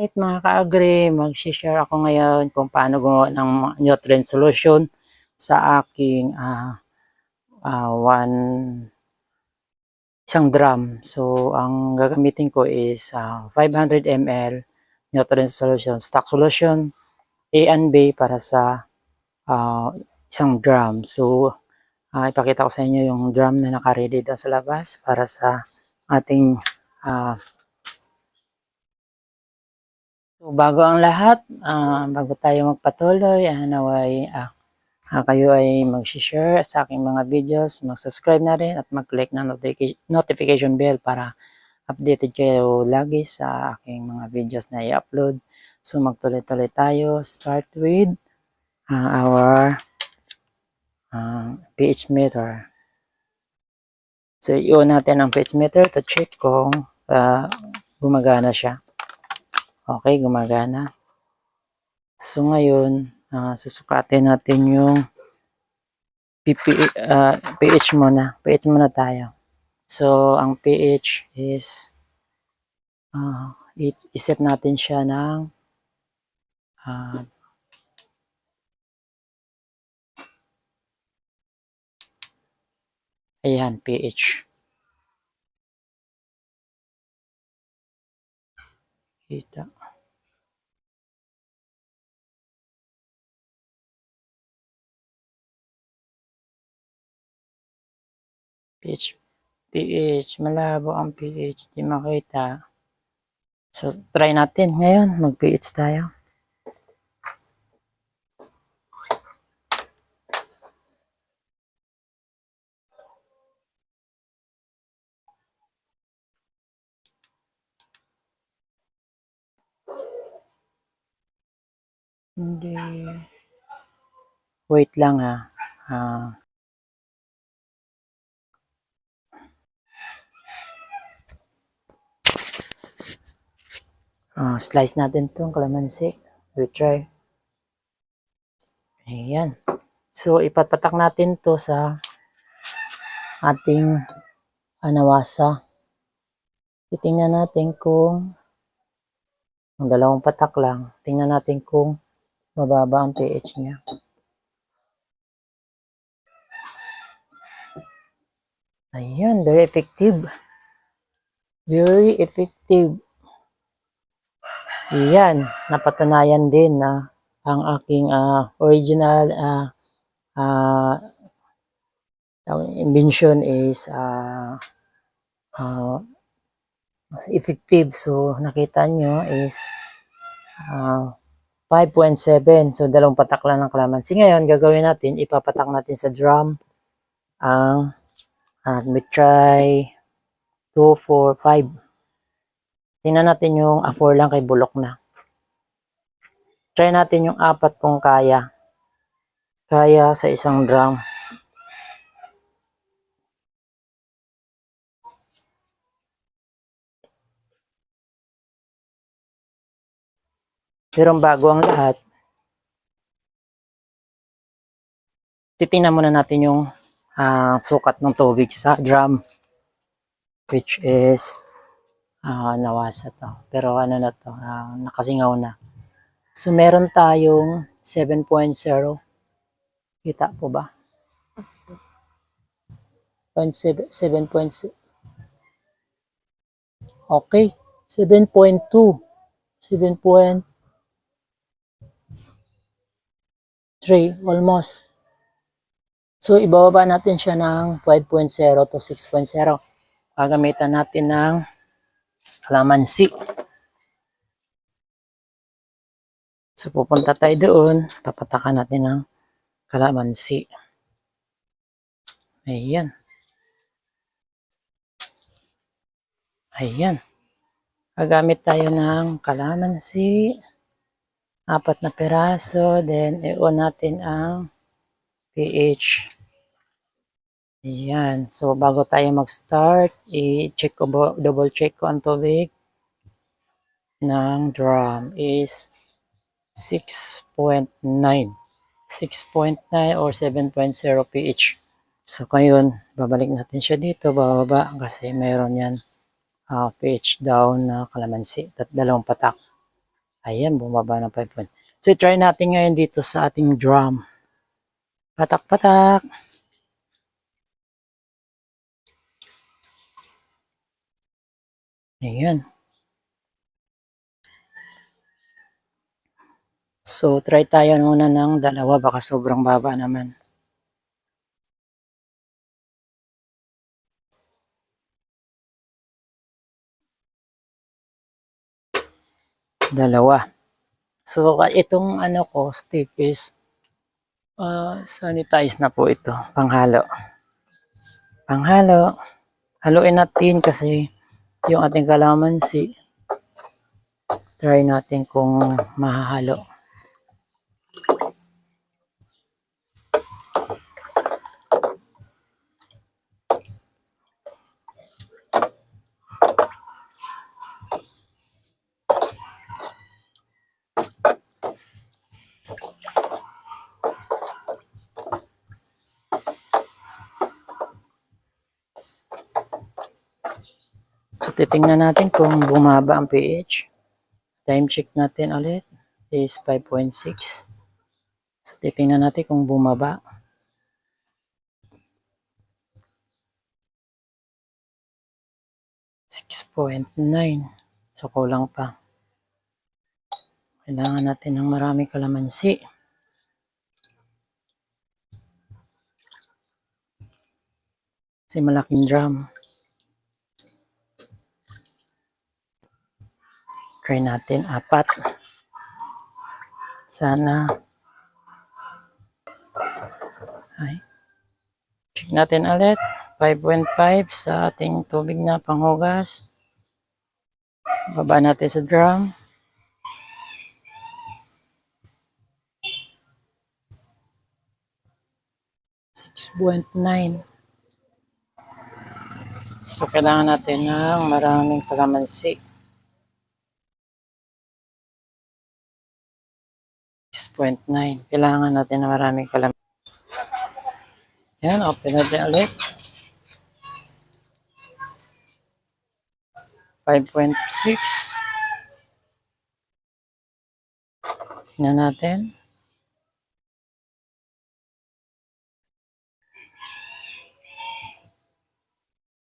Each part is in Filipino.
Alright mga ka-agri, mag-share ako ngayon kung paano gumawa ng nutrient solution sa aking isang drum. So, ang gagamitin ko is 500 ml nutrient solution, stock solution, A and B para sa isang drum. So, ipakita ko sa inyo yung drum na naka-ready doon sa labas para sa ating So, bago ang lahat, bago tayo magpatuloy, naway kayo ay mag-share sa aking mga videos, mag-subscribe na rin at mag-click ng notification bell para updated kayo lagi sa aking mga videos na i-upload. So, magtuloy-tuloy tayo. Start with our pH meter. So, i-on natin ang pH meter to check kung gumagana siya. Okay, gumagana. So ngayon, susukatin natin yung pH muna. pH muna tayo. So ang pH is iset natin siya ng ayan, pH. Kita. pH, malabo ang pH, di makita. So, try natin ngayon, mag-pH tayo. Hindi. Wait lang slice natin itong kalamansi. We try. Ayan. So, ipapatak natin to sa ating anawasa. Titingnan natin kung ang dalawang patak lang. Tingnan natin kung mababa ang pH niya. Ayan, very effective. Very effective. Ayan, napatunayan din na ang aking original invention is effective. So, nakita nyo is 5.7. So, dalawang patak lang ng kalamansi. Ngayon, gagawin natin, ipapatak natin sa drum ang we try 2, 4, 5. Tingnan natin yung 4 lang kay bulok na. Try natin yung 4 kung kaya. Kaya sa isang drum. Pero bago ang lahat, titingnan muna natin yung sukat ng tubig sa drum, which is nawasa to. Pero ano na to, nakasingaw na. So meron tayong 7.0. Kita po ba? 7.0. Okay, 7.2. 7.3 almost. So ibababa natin siya ng 5.0 to 6.0. Gagamitan natin ng kalamansi. So pupunta tayo doon, papatakan natin ng kalamansi. Ayan. Ayan. Gagamit tayo ng kalamansi. 4 na piraso. Then, i-on natin ang pH. Ayan. So, bago tayo mag-start, i-check ko, double check ko ang tubig ng drum is 6.9. 6.9 or 7.0 pH. So, ngayon, babalik natin siya dito, bababa, kasi mayroon yan pH down na kalamansi at dalawang patak. Ayan, bumaba ng 5 point. So, try natin ngayon dito sa ating drum. Patak-patak. Ayan. So, try tayo muna ng dalawa. Baka sobrang baba naman. Dalawa. So, itong ano ko, stick is sanitize na po ito. Panghalo. Panghalo. Haluin natin kasi yung ating kalamansi. Try natin kung mahahalo. So, titingnan natin kung bumaba ang pH. Time check natin ulit is 5.6. So, titingnan natin kung bumaba. 6.9. So, kulang pa. Kailangan natin ng maraming kalamansi. Kasi malaking drum. Try natin 4. Sana. Ay. Check natin ulit. 5.5 sa ating tubig na panghugas. Baba natin sa drum. 6.9. So, kailangan natin ng maraming kalamansi. 6.9. Kailangan natin ng maraming kalamansi. Yan, open natin ulit. 5.6. Tingnan natin.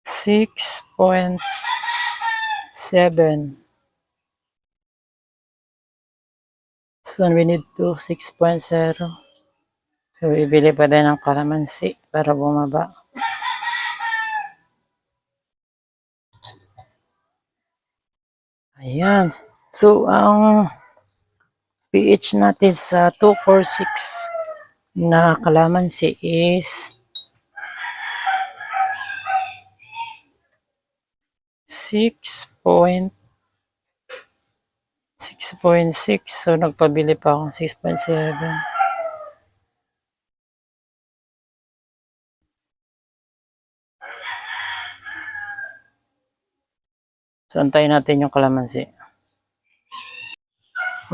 6.7. So, we need to 6.0. So, bibili pa din ng kalamansi para bumaba. Ayan. So, ang pH natin sa 246 na kalamansi is 6.6. So, nagpabili pa akong 6.7. So, antayin natin yung kalamansi.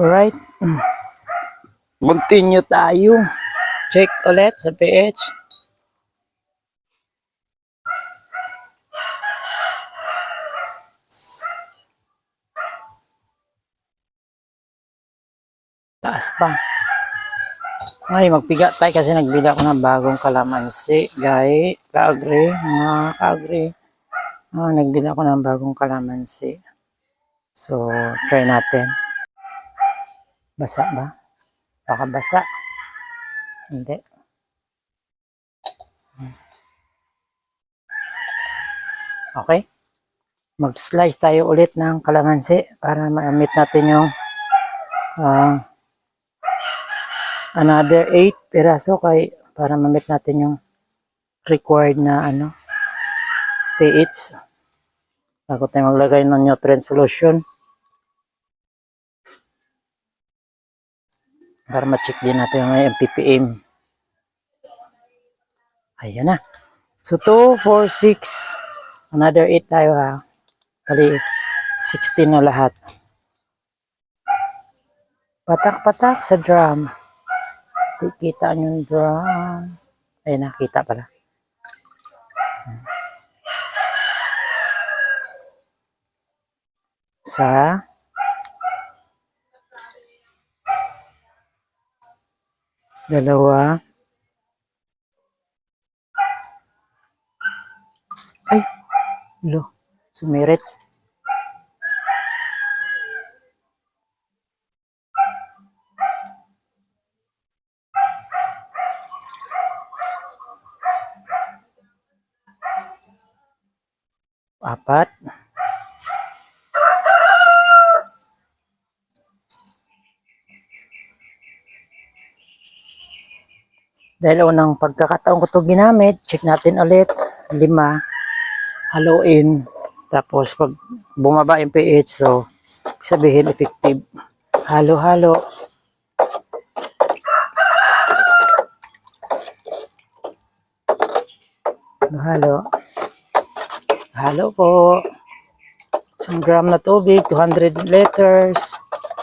Alright. Continue tayo. Check ulit sa pH. Taas pa. Ngayon, magpiga tayo kasi nagbili ako ng bagong kalamansi. Gay, kaagri, mga kaagri. Nagbili ako ng bagong kalamansi. So, try natin. Basa ba? Baka basa. Hindi. Okay. Mag-slice tayo ulit ng kalamansi para ma-meet natin yung another 8 piraso para ma-meet natin yung required na pH bago tayo maglagay ng nutrient solution para ma-check din natin yung ppm. Ayan na. So 2, 4, 6. Another 8 tayo ha. Kali 16 na lahat. Patak-patak sa drum. Kita yung drum. Ayan na, kita pala. Sa Dalawa. Ay, lo, sumirit. Apat. Dahil unang pagkakataon ko ito ginamit, check natin ulit. 5. Haluin. Tapos pag bumaba yung pH, so sabihin effective. Halo-halo. Halo. Halo po. 1 gram na tubig, 200 liters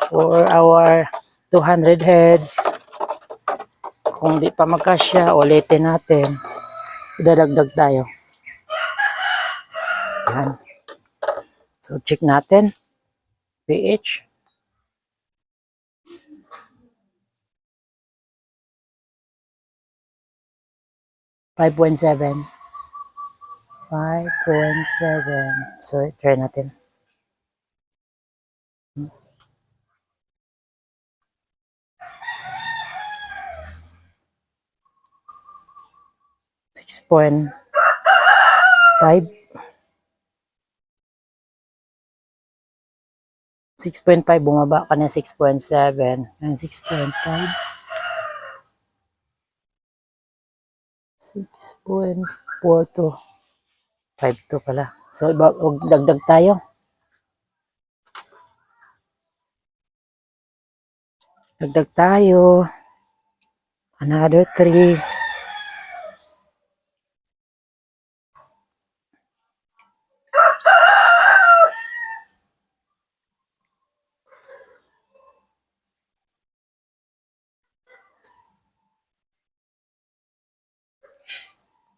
for our 200 heads. Kung di pa magkasya, ulitin natin. Idadagdag tayo. Yan. So, check natin. pH. 5.7. 5.7. So, try natin. Six point 6.5 bumaba ka na 6.7 and 6.5 6.42 5.2 pala. So dagdag tayo. Dagdag tayo. Another 3.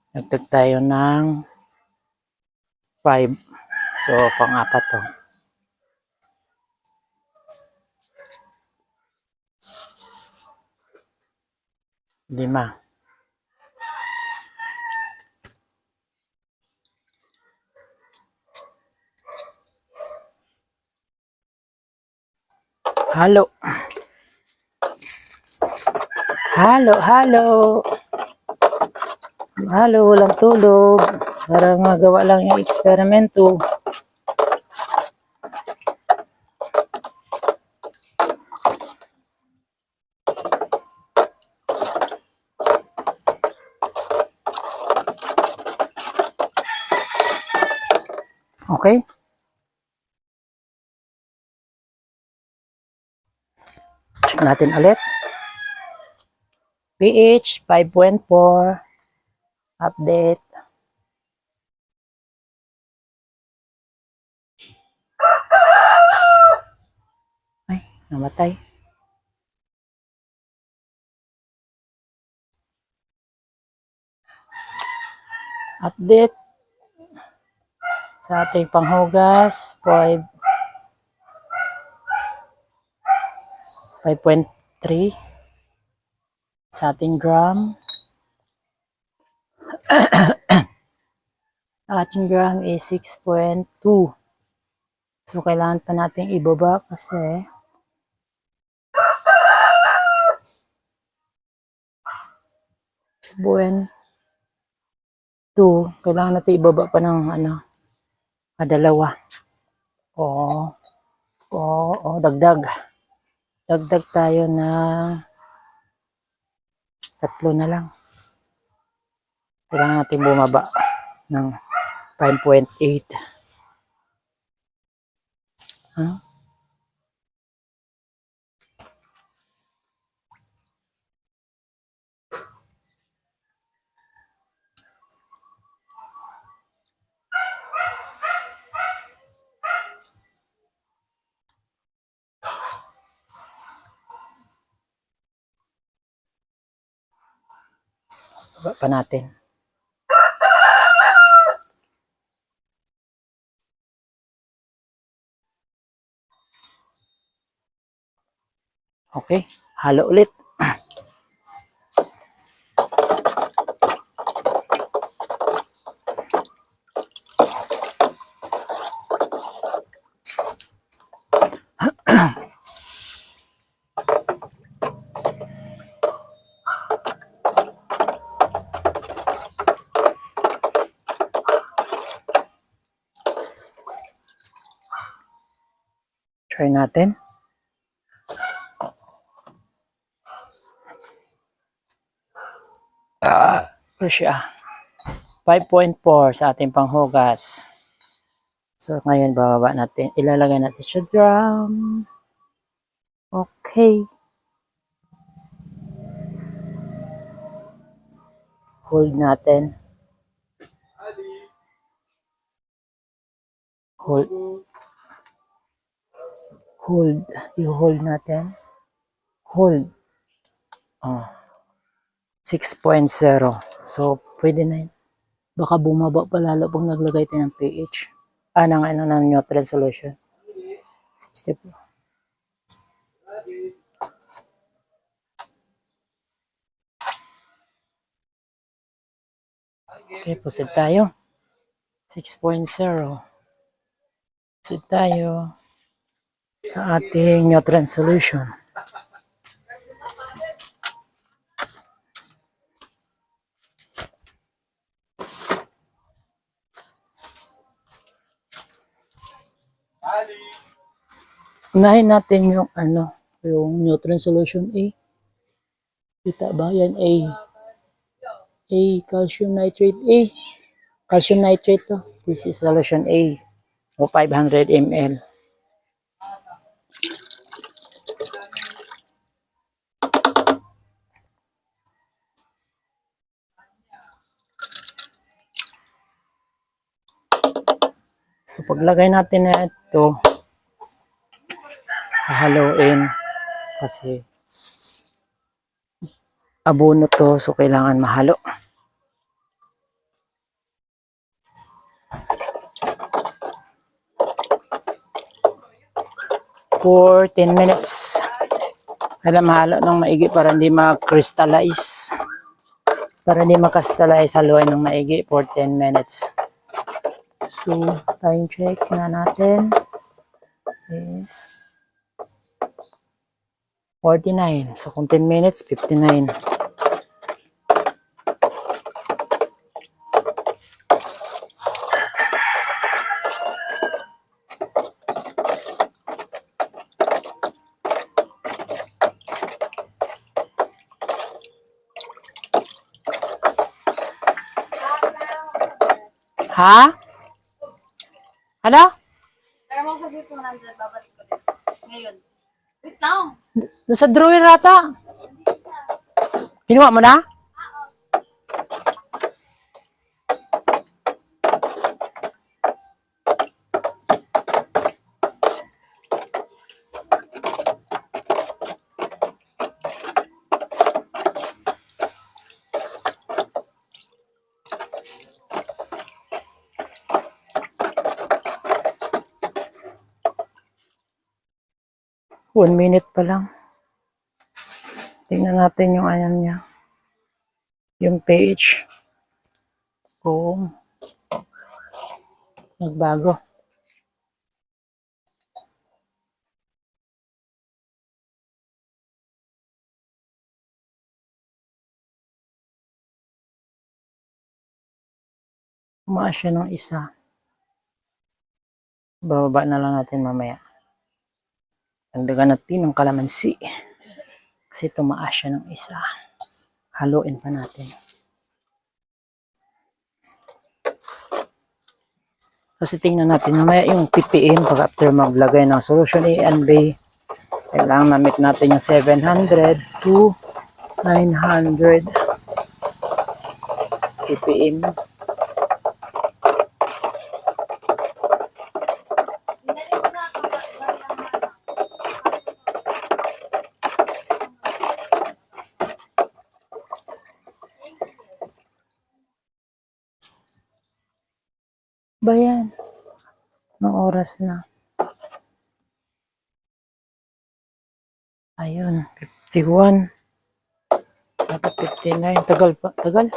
Dagdag tayo ng 5. So, pang-apat to. 5. Halo. Halo, halo. Halo, walang tulog. Para magawa lang yung eksperimento. Okay? Check natin ulit. pH 5.4. Update. Ay, namatay. Update sa ating panghugas 5.3 sa ating drum. Ang ating drum is 6.2. So, kailangan pa natin ibaba kasi 6.2. Kailangan natin ibaba pa ng dalawa. Dagdag. Dagdag tayo na 3 na lang. Kailangan natin bumaba ng 5.8. Huh? Baba pa natin. Okay, halo ulit. Try natin. Ito siya. 5.4 sa ating panghugas. So, ngayon, bababa natin. Ilalagay natin sa drum. Okay. Hold natin. Hold. Hold. I-hold natin. Hold. Oh. 6.0. So, pwede na yun. Baka bumaba pa lalo pag naglagay tayo ng pH. Ng neutral solution. 64. Okay, proceed tayo. 6.0. Proceed tayo sa ating neutral solution. Unahin natin yung yung neutral solution A. Kita ba? Yan A. A, calcium nitrate A. Calcium nitrate to. This is solution A. O 500 ml. So paglagay natin na ito, haluin kasi abono to, so kailangan mahalo. For 10 minutes. Kailangan mahalo ng maigi para hindi ma-crystallize. Para hindi ma-crystallize, haluin ng maigi for 10 minutes. So, time check na natin is 49. So, kung 10 minutes, 59. Ha? Ano? Kaya mo sabi po nandun, babalik ko din. Ngayon. Wait lang. Doon sa drawer rata. Kinuha mo na? One minute pa lang. Tingnan natin yung niya. Yung pH. Kung nagbago. Tumaas siya ng isa. Bababa na lang natin mamaya. Dagdagan natin ng kalamansi. Kasi tumaas siya ng isa. Haluin pa natin. Kasi tingnan natin mamaya yung ppm pag after maglagay ng solution A and B. Kailangan na-meet natin yung 700 to 900 ppm. Ba yan? Anong oras na? Ayun, 51. Dapat 59. Tagal pa. Tagal.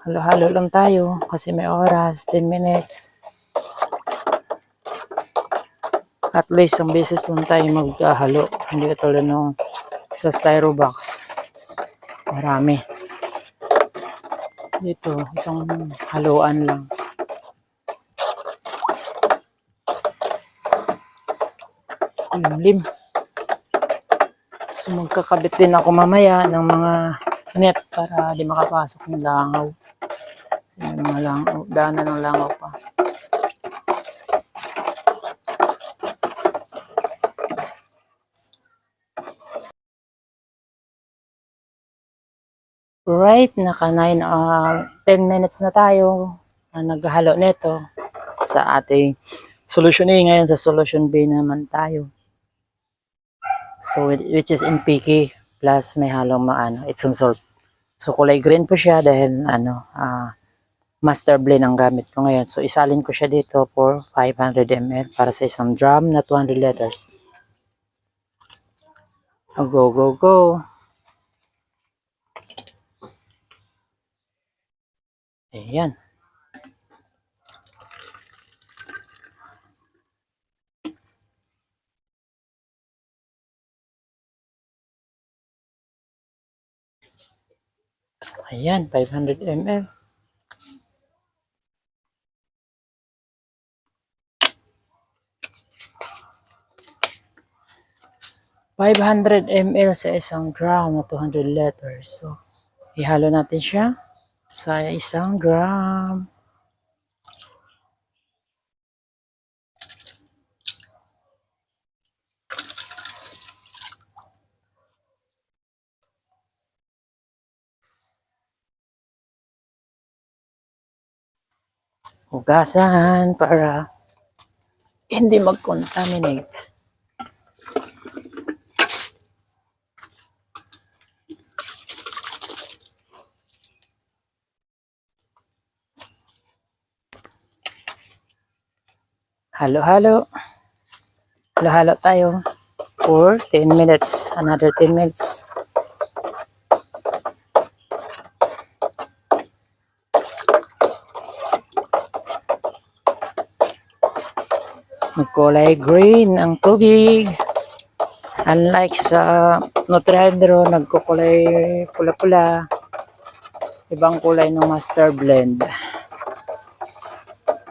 Halo-halo lang tayo kasi may oras. 10 minutes. At least, isang beses lang tayo maghalo. Hindi ka tulad nung sa styro box. Marami. Dito, isang haluan lang. Limlim. So magkakabit din ako mamaya ng mga net para di makapasok ng langaw. Yung mga langaw, daanan ng langaw pa. Right, naka 10 minutes na tayo na naghahalo nito sa ating solution A. Ngayon sa solution B naman tayo. So, which is NPK plus may halong Epsom salt. So, kulay green po siya dahil master blend ang gamit ko ngayon. So, isalin ko siya dito for 500 ml para sa isang drum na 200 liters. Go, go, go. Ayan. Ayan, 500 ml. $500 ml sa isang drum na 200 liters. So, ihalo natin siya sa isang drum. Hugasan para hindi mag-contaminate. Halo-halo. Halo-halo tayo for 10 minutes. Another 10 minutes. Magkulay green ang tubig. Unlike sa Nutrihydro, nagkukulay pula-pula. Ibang kulay ng master blend.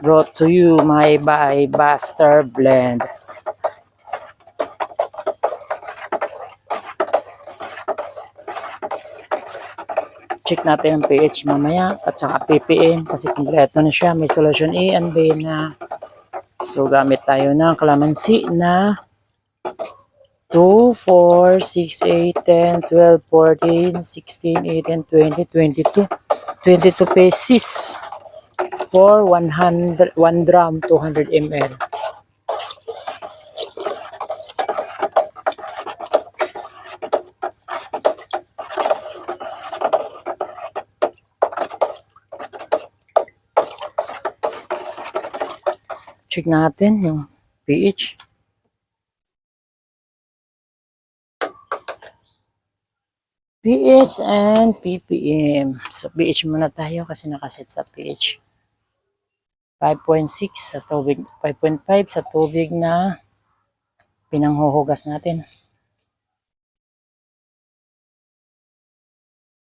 Brought to you by Master Blend. Check natin ang pH mamaya at saka ppm kasi kompleto na siya. May solution A and B na. So gamit tayo ng calamansi na 2, 4, 6, 8, 10, 12, 14, 16, 18, 20, 22. 22 pieces for 1 drum 200 ml. Check natin yung pH. pH and ppm. So pH muna tayo kasi nakaset sa pH. 5.6 sa tubig, 5.5 sa tubig na pinanghuhugas natin.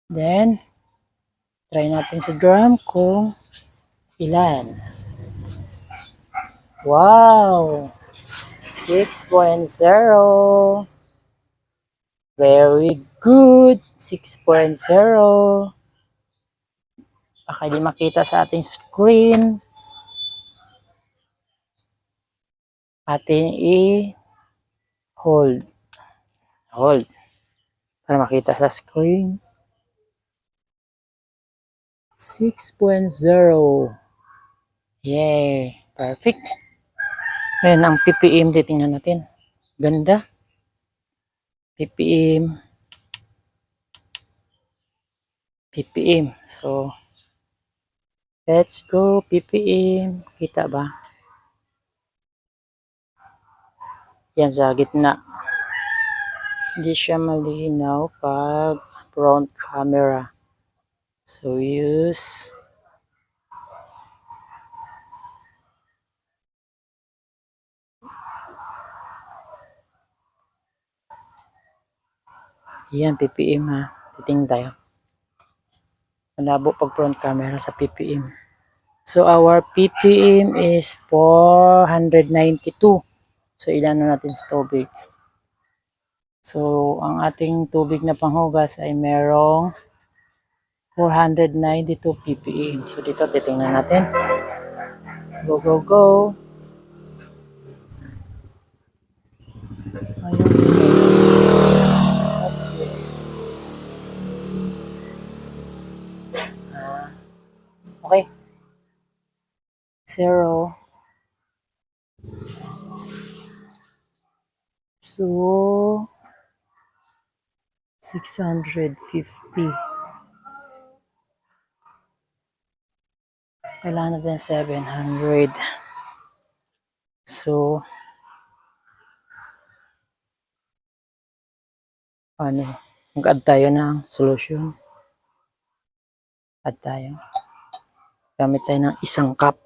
Then, try natin sa drum kung ilan. Wow! 6.0. Very good. 6.0. Baka di makita sa ating screen. Ating i-hold. Hold. Para makita sa screen. 6.0. Yay! Perfect. Ayan ang ppm. Titingnan natin. Ganda. ppm. ppm. So, let's go ppm. Kita ba? Yan sa gitna. Hindi siya malinaw pag front camera. So, use yan, ppm ha. Titingin tayo. Malabo pag front camera sa ppm. So, our ppm is 492. So, ilan natin sa tubig. So, ang ating tubig na panghugas ay merong 492 ppm. So, dito titingnan natin. Go, go, go. Ayun. What's this? Okay. 0. So, 650. Kailangan natin 700. So, ano? Mag-add tayo ng solution. Add tayo. Gamit tayo ng isang cup.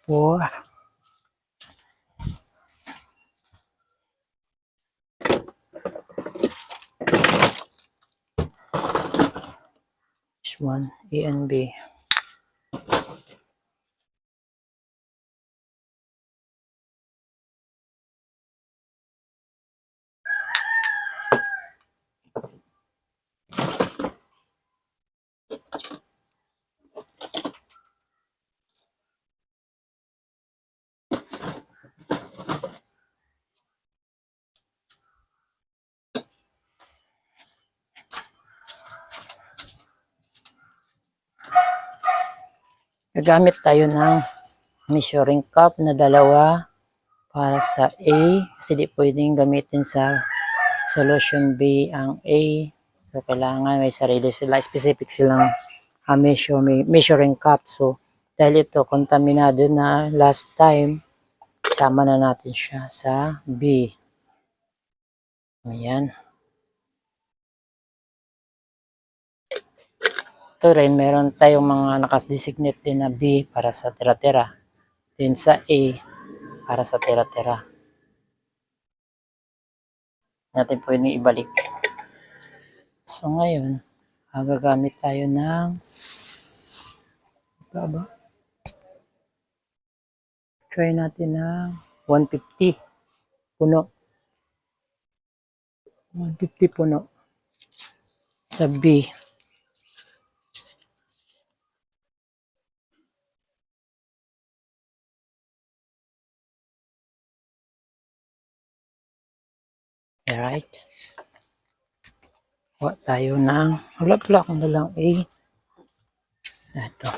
4. This one, A and B. Gagamit tayo ng measuring cup na dalawa para sa A kasi di pwedeng gamitin sa solution B ang A. So, kailangan may sarili sila, specific silang measuring cup. So, dahil ito kontaminado na last time, isama na natin siya sa B. Ayan. Ito rin, meron tayong mga nakadesignate din na B para sa tira-tira. Din sa A para sa tira-tira. Natin pwedeng ibalik. So ngayon, gagamit tayo ng try natin ng 150 puno. 150 puno sa B. Alright. Kuha tayo ng wala kung dalang A. Ito.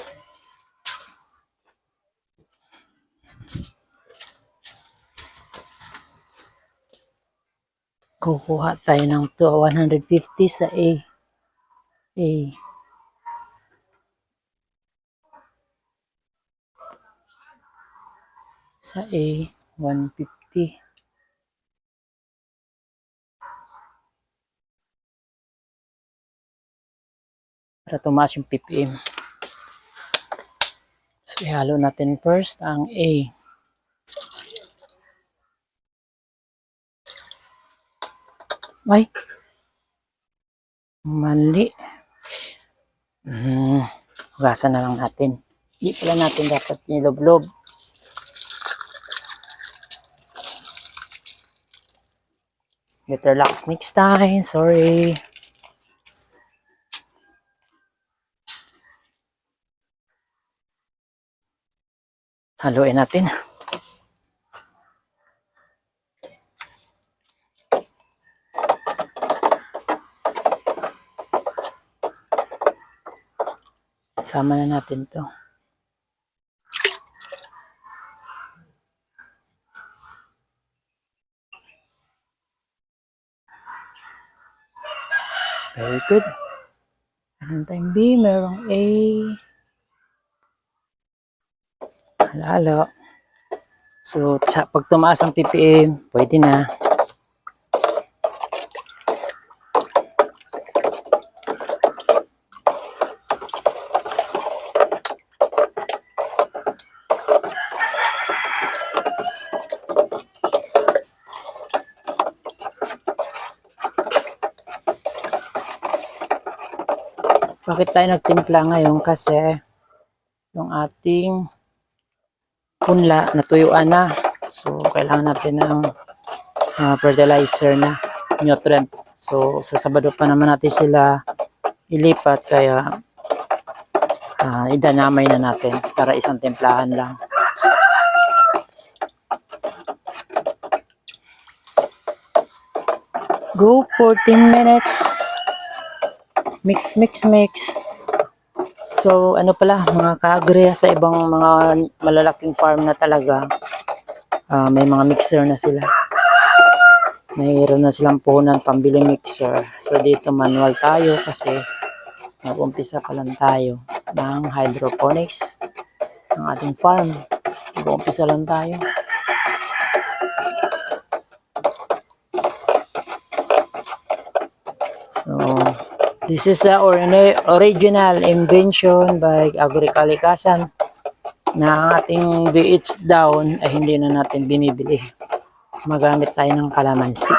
Kukuha tayo ng 150 sa A. A. Sa A, 150. Para tumaas yung ppm. So, ihalo natin first ang A. Ay! Mali. Hugasan na lang natin. Hindi pala natin dapat niloblob. Better luck next time. Sorry. Haluin natin. Sama na natin to. Very good. Meron tayong B, merong A. Halo. So, pag tumaas ang ppm, pwede na. Bakit tayo nagtimpla ngayon? Kasi yung ating punla natuyuan na. So, kailangan natin ng fertilizer na nutrient. So, sa Sabado pa naman natin sila ilipat, kaya idanamay na natin para isang templahan lang. Go 14 minutes. Mix, mix, mix. So, ano pala, mga ka-agri sa ibang mga malalaking farm na talaga, may mga mixer na sila. Mayroon na silang puhunan pambili mixer. So, dito manual tayo kasi nag-umpisa pa lang tayo ng hydroponics ng ating farm. Nag-umpisa lang tayo. So, this is a original invention by Agrikalikasan na ang ating VH down ay hindi na natin binibili. Magamit tayo ng kalamansi.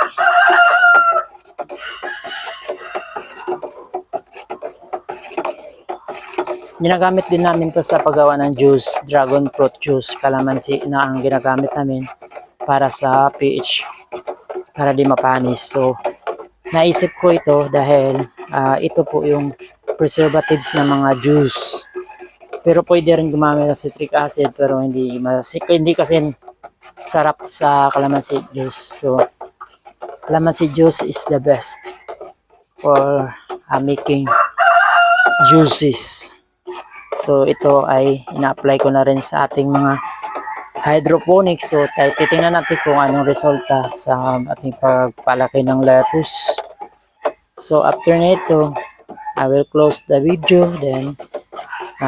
Ginagamit din namin to sa paggawa ng juice, dragon fruit juice, kalamansi na ang ginagamit namin para sa pH, para di mapanis. So, naisip ko ito dahil ito po yung preservatives ng mga juice. Pero pwede rin gumamit ng citric acid, pero hindi kasi sarap sa kalamansi juice. So, kalamansi juice is the best for making juices. So, ito ay ina-apply ko na rin sa ating mga hydroponics. So, titingnan natin kung anong resulta sa ating pagpalaki ng lettuce. So, after nito, I will close the video. Then,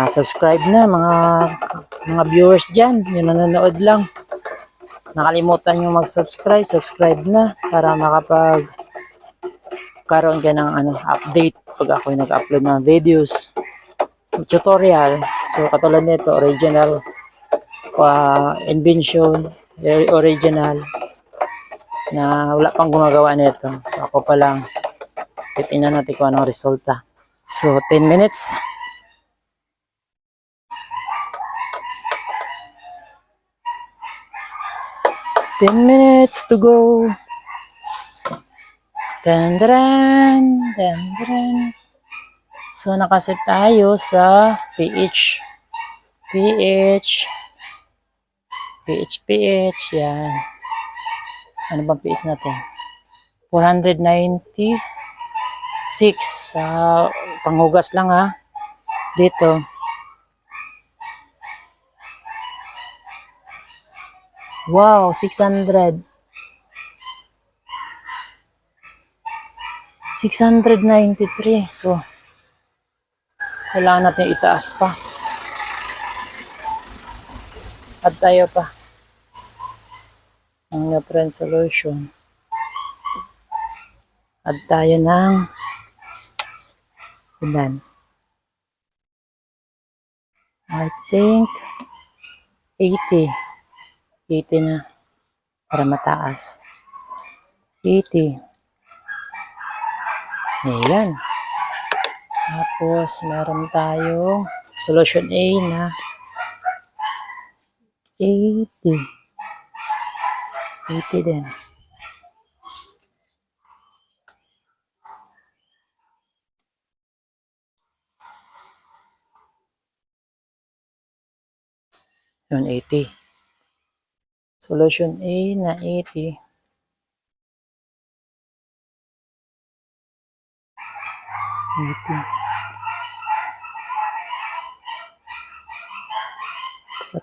subscribe na mga viewers dyan. Yung nanonood lang. Nakalimutan nyo mag-subscribe. Subscribe na para karoon ka ng update pag ako'y nag-upload ng videos. Tutorial. So, katulad nito, original invention, very original na wala pang gumagawa nito. So, ako pa lang. Titingnan natin kung anong resulta. So, 10 minutes. Ten minutes to go. Dandaran, dandaran. So, nakaset tayo sa pH. pH, yan. Ano bang pH natin? 496. Sa panghugas lang ha. Dito. Wow, 600. 693. So, kailangan natin itaas pa. Add tayo pa ng nutrient solution. Add tayo ng ilan? I think 80. 80 na para mataas. 80. Ayan. Tapos, meron tayong solution A na 80. 80 din. Yun, 80. Solution A na 80. 80.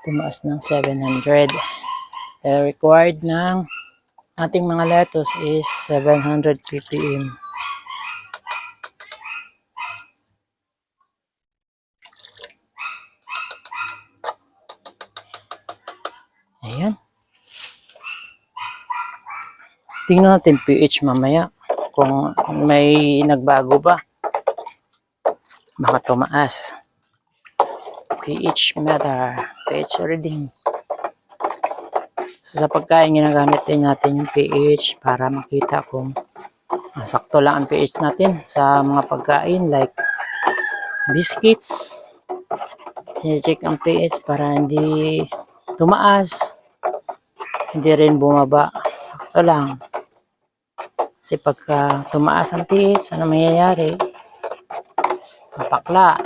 Tumaas ng 700. The required ng ating mga lettuce is 700 ppm. Ayan. Tingnan natin pH mamaya kung may nagbago ba. Baka tumaas. pH matter. pH reading. So, sa pagkain, ginagamit din natin yung pH para makita kung sakto lang ang pH natin sa mga pagkain like biscuits. Sinecheck ang pH para hindi tumaas. Hindi rin bumaba. Sakto lang. Kasi pagka tumaas ang pH, ano mangyayari? Mapakla.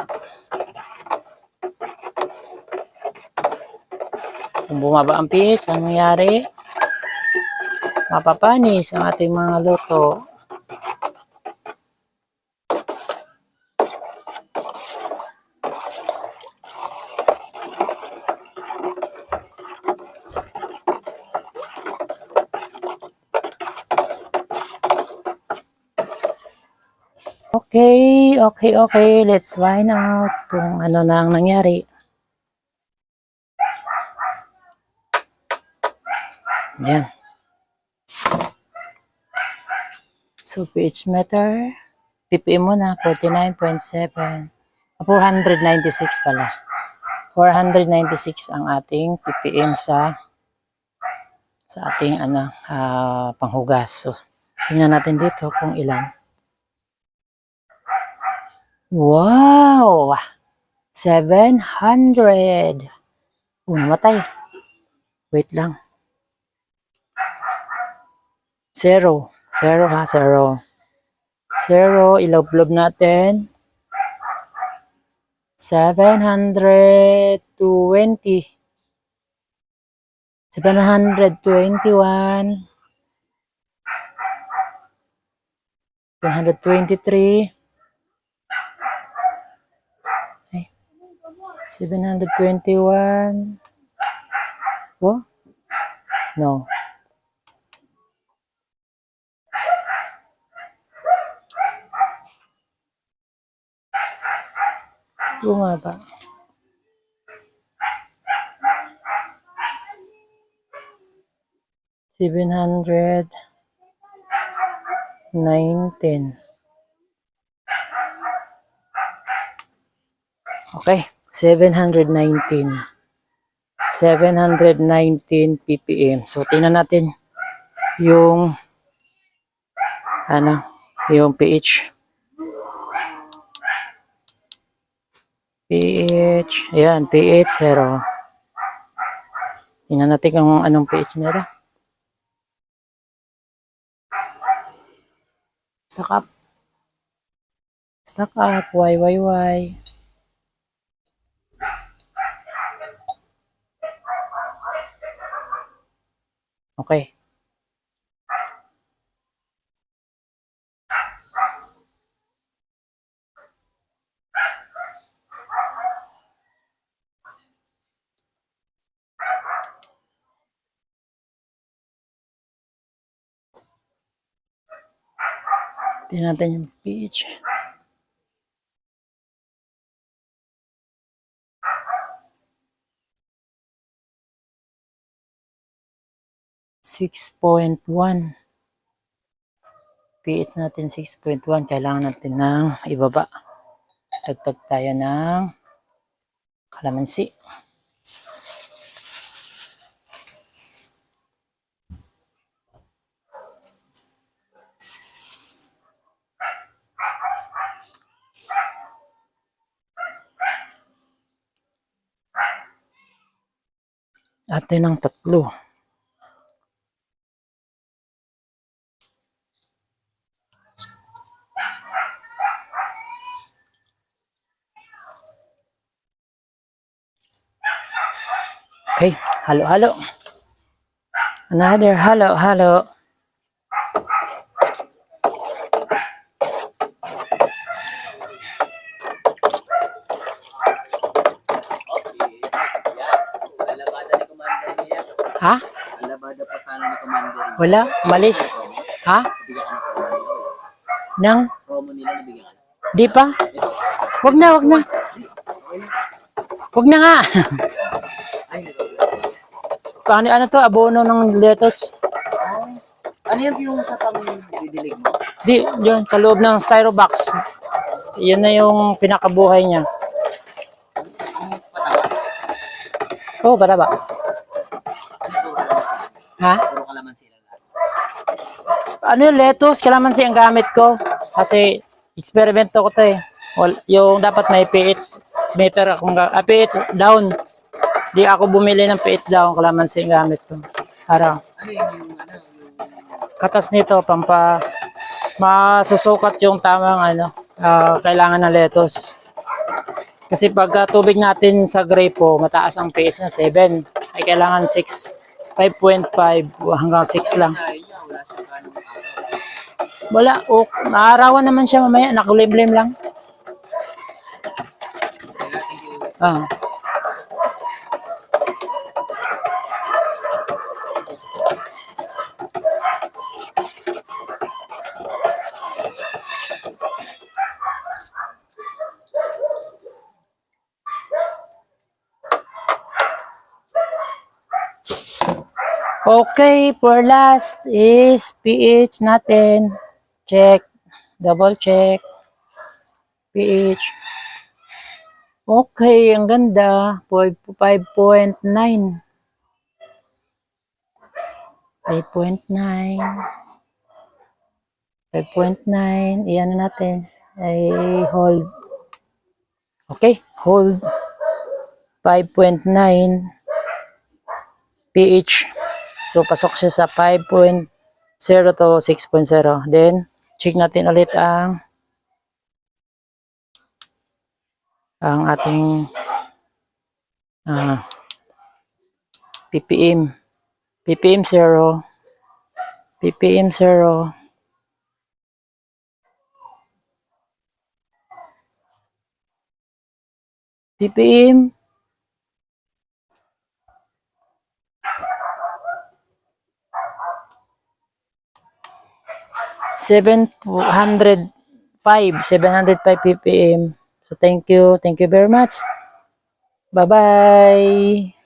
Kung bumaba ang pH, ano mangyayari? Mapapanis ang ating mga luto. Okay. Let's find out kung ano na ang nangyari. Ayan. So, pH meter, ppm muna, 49.7. 496 pala. 496 ang ating ppm sa ating panghugas. So, tingnan natin dito kung ilan. Wow! 700. Namatay. Wait lang. Zero. Zero ha, zero. Zero, iloblob natin. 720. 721. 723. 721. Oh? No. Bumaba. $719. Okay, 719. 719 ppm. So, tingnan natin yung yung pH. pH, ayan, pH 0. Tingnan natin kung anong pH nila. Stack up. Stack up, Y. Okay. Tingnan natin yung pH. (6.1) pH natin 6.1. Kailangan natin ng ibaba. Dagdag tayo ng kalamansi. Atin ng 3. Okay, halo. Another halo. Ha? Alabada pa sana ni Commander. Wala, malis. Ha? Bigyan ka ng promo. Nang? Promo nila nabigyan ka na. Di pa? Wag na. Wag na nga. Ay, Ano to? Abono ng lettuce. ano yung sa pang-didilig mo? Di, yun, sa loob ng styrobox. Yan na yung pinakabuhay niya. Ano sa pataba? Oh, bata ba? Ano puro kalamansi? Ha? Puro kalamansi lang lahat. Ano yung lettuce? Kalamansi ang gamit ko. Kasi, eksperimento ko to eh. Yung dapat may pH meter akong pH down. Di ako bumili ng pH down. Kalamansi ang gamit ko. Para Ano yun yung ano, yung katas nito, masusukat yung tamang kailangan ng lettuce. Kasi pagka tubig natin sa grapo, mataas ang pH na 7. Ay kailangan 6, 5.5 hanggang 6 lang. kinain niya, wala siyang ganong Wala, naarawan naman siya mamaya, nakulimlim lang. kaya thank you. Ah. Okay, for last is pH natin. Check, double check. pH. Okay, ang ganda. 5.9. 5.9. 5.9. Iyan na natin. Ay hold. Okay, hold. 5.9 pH. So, pasok siya sa 5.0 to 6.0. Then, check natin ulit ang ating ppm. ppm 0. ppm 0. ppm 705 ppm. So thank you very much. Bye bye.